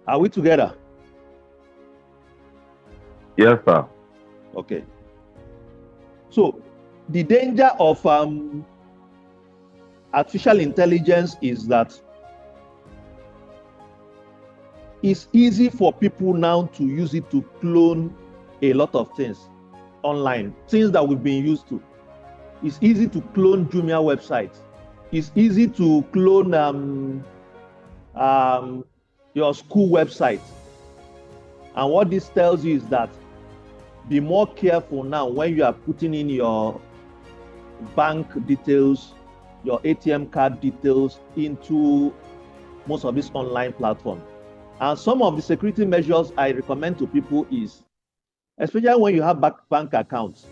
Are we together? Yes, sir. Okay. So the danger of artificial intelligence is that it's easy for people now to use it to clone a lot of things online, things that we've been used to. It's easy to clone Jumia websites. It's easy to clone your school website. And what this tells you is that be more careful now when you are putting in your bank details, your ATM card details into most of these online platforms. And some of the security measures I recommend to people is, especially when you have bank accounts,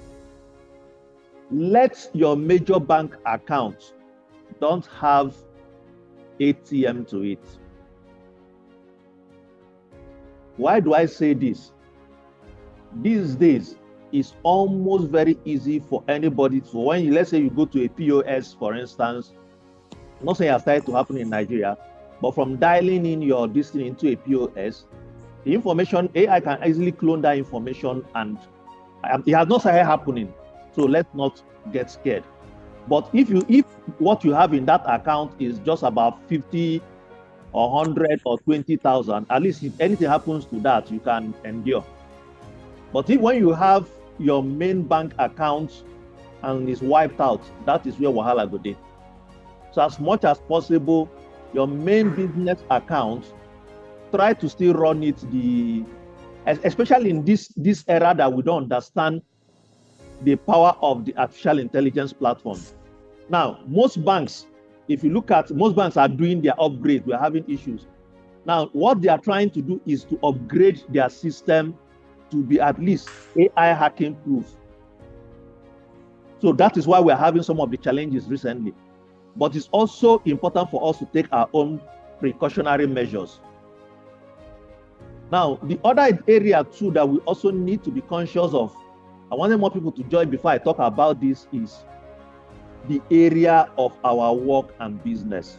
let your major bank account don't have ATM to it. Why do I say this? These days, it's almost very easy for anybody to, when you, let's say you go to a POS, for instance, I'm not saying it started to happen in Nigeria, but from dialing in your destiny into a POS, the information, AI can easily clone that information, and it has not started happening. So let's not get scared. But if what you have in that account is just about 50 or 100 or 20,000, at least if anything happens to that, you can endure. But when you have your main bank account and it's wiped out, that is where wahala go dey. So as much as possible, your main business account, try to still run it, especially in this era that we don't understand the power of the artificial intelligence platform. Now, most banks, if you look at, most banks are doing their upgrade. We're having issues. Now, what they are trying to do is to upgrade their system to be at least AI hacking proof. So that is why we're having some of the challenges recently. But it's also important for us to take our own precautionary measures. Now, the other area too that we also need to be conscious of, I wanted more people to join before I talk about this, is the area of our work and business.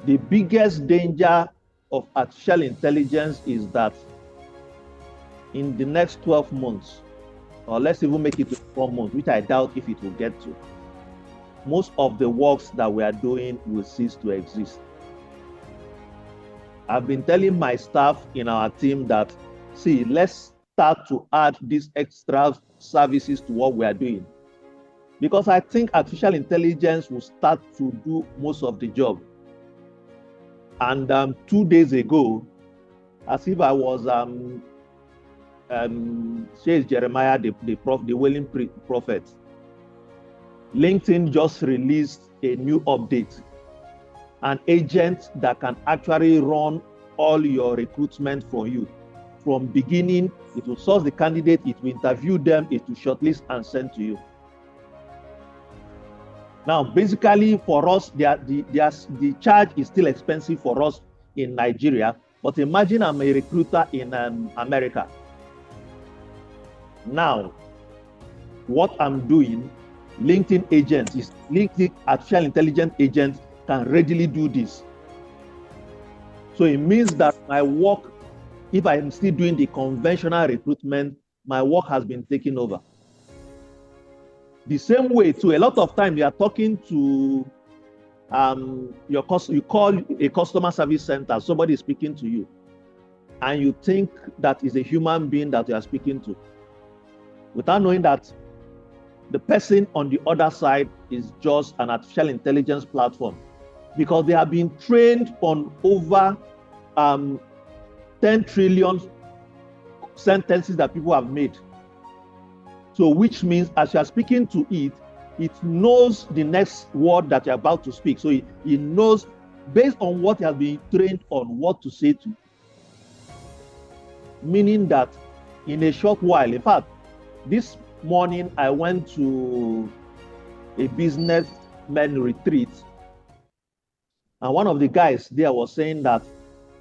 The biggest danger of artificial intelligence is that in the next 12 months, or let's even make it 4 months, which I doubt if it will get to, most of the works that we are doing will cease to exist. I've been telling my staff in our team that, see, let's start to add these extra services to what we are doing. Because I think artificial intelligence will start to do most of the job. And 2 days ago, as if I was says Jeremiah, the wailing prophet, LinkedIn just released a new update, an agent that can actually run all your recruitment for you. From beginning, it will source the candidate, it will interview them, it will shortlist and send to you. Now, basically for us, the charge is still expensive for us in Nigeria, but imagine I'm a recruiter in America. Now, what I'm doing, LinkedIn artificial intelligence agents can readily do this. So it means that my work, if I'm still doing the conventional recruitment, my work has been taken over. The same way too, a lot of times you are talking to you call a customer service center, somebody is speaking to you, and you think that is a human being that you are speaking to, without knowing that the person on the other side is just an artificial intelligence platform, because they have been trained on over 10 trillion sentences that people have made. So which means as you are speaking to it, it knows the next word that you're about to speak. So it knows based on what it has been trained on what to say to. Meaning that in a short while, in fact, this morning I went to a businessman retreat, and one of the guys there was saying that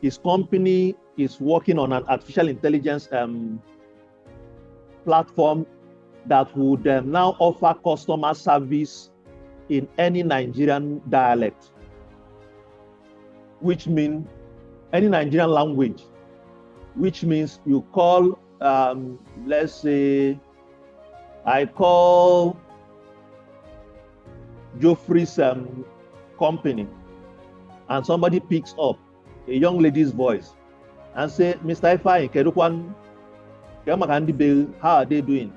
his company is working on an artificial intelligence platform that would now offer customer service in any Nigerian dialect, which means any Nigerian language, which means you call, let's say, I call Geoffrey's company, and somebody picks up a young lady's voice and say, Mr. Ifeanyi Kedukwan, how are they doing?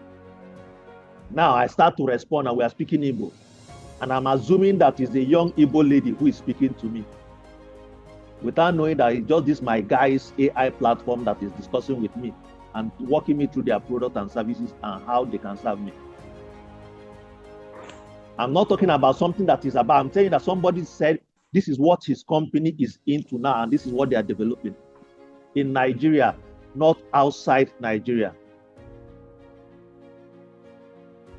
Now I start to respond and we are speaking Igbo. And I'm assuming that is a young Igbo lady who is speaking to me, without knowing that it's just this my guy's AI platform that is discussing with me and walking me through their product and services and how they can serve me. I'm not talking about something that is about, I'm telling you that somebody said this is what his company is into now and this is what they are developing in Nigeria, not outside Nigeria.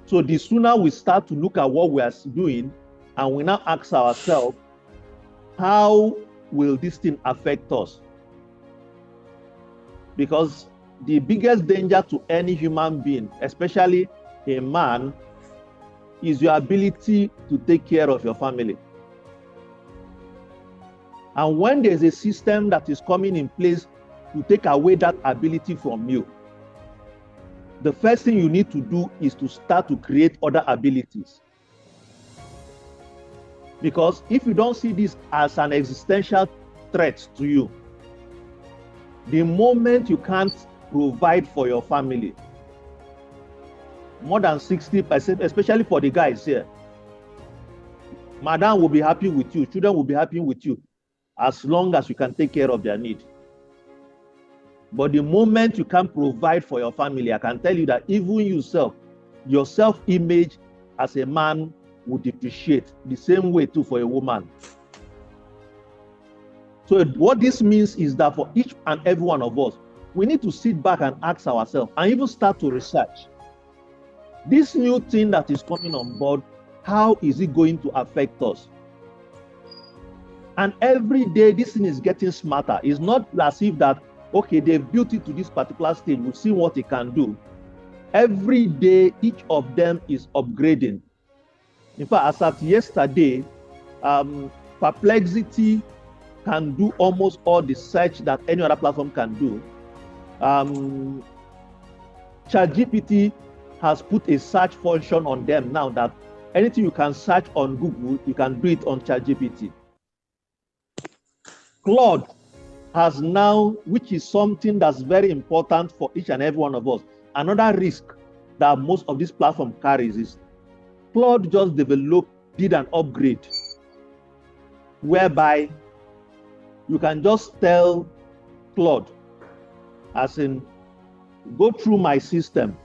So the sooner we start to look at what we are doing and we now ask ourselves, how will this thing affect us? Because the biggest danger to any human being, especially a man, is your ability to take care of your family. And when there's a system that is coming in place to take away that ability from you, the first thing you need to do is to start to create other abilities. Because if you don't see this as an existential threat to you, the moment you can't provide for your family, more than 60%, especially for the guys here, madam will be happy with you, children will be happy with you, as long as you can take care of their need. But the moment you can't provide for your family, I can tell you that even yourself, your self-image as a man would depreciate the same way too for a woman. So what this means is that for each and every one of us, we need to sit back and ask ourselves and even start to research. This new thing that is coming on board, how is it going to affect us? And every day this thing is getting smarter. It's not as if that, okay, they've built it to this particular stage, we'll see what it can do. Every day, each of them is upgrading. In fact, as of yesterday, Perplexity can do almost all the search that any other platform can do. ChatGPT has put a search function on them now that anything you can search on Google, you can do it on ChatGPT. Claude has now, which is something that's very important for each and every one of us. Another risk that most of this platform carries is Claude just did an upgrade whereby you can just tell Claude, as in, go through my system,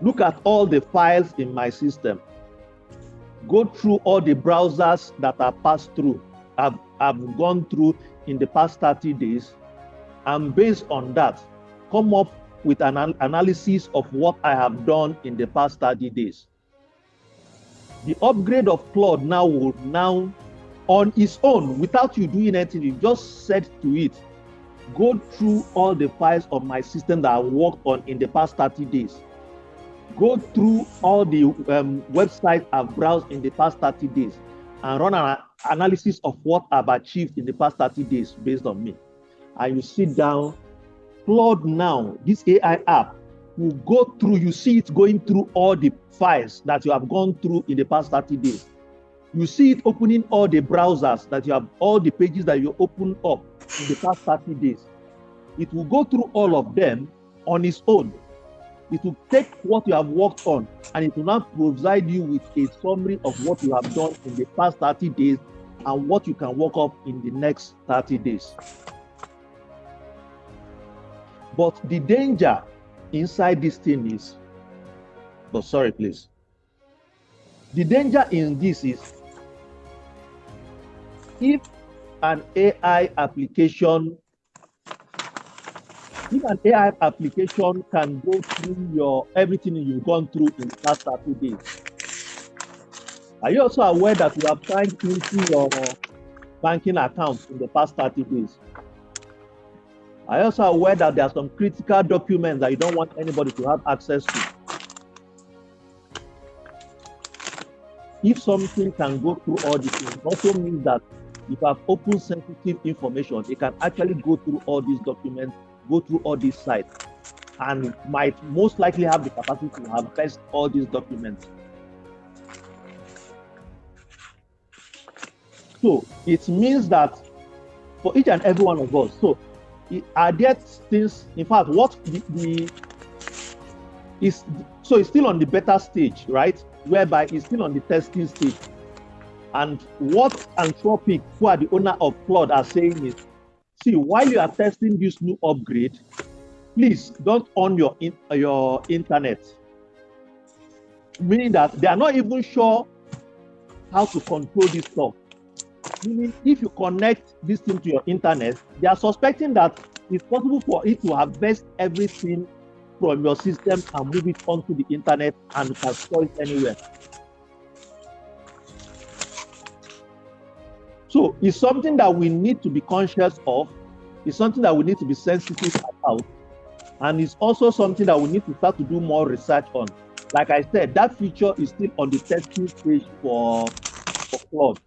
look at all the files in my system, go through all the browsers that are passed through, I've gone through in the past 30 days, and based on that, come up with an analysis of what I have done in the past 30 days. The upgrade of Claude now will on its own, without you doing anything, you just said to it, go through all the files of my system that I worked on in the past 30 days. Go through all the websites I've browsed in the past 30 days and run an analysis of what I've achieved in the past 30 days based on me. And you sit down, Claude now, this AI app, will go through, you see it going through all the files that you have gone through in the past 30 days. You see it opening all the browsers that you have, all the pages that you opened up in the past 30 days. It will go through all of them on its own. It will take what you have worked on and it will now provide you with a summary of what you have done in the past 30 days and what you can work up in the next 30 days. But the danger inside this thing is, but sorry, please. The danger in this is if an AI application can go through everything you've gone through in the past 30 days. Are you also aware that you have signed into your banking account in the past 30 days? Are you also aware that there are some critical documents that you don't want anybody to have access to? If something can go through all these things, it also means that if you have open sensitive information, it can actually go through all these documents, go through all these sites, and might most likely have the capacity to harvest all these documents. So it means that for each and every one of us, so are there things, in fact, what is, so it's still on the beta stage, right? Whereby it's still on the testing stage. And what Anthropic, who are the owner of Claude, are saying is, see, while you are testing this new upgrade, please don't on your internet. Meaning that they are not even sure how to control this stuff. Meaning, if you connect this thing to your internet, they are suspecting that it's possible for it to harvest everything from your system and move it onto the internet and you can store it anywhere. So it's something that we need to be conscious of. It's something that we need to be sensitive about. And it's also something that we need to start to do more research on. Like I said, that feature is still on the testing stage for Claude.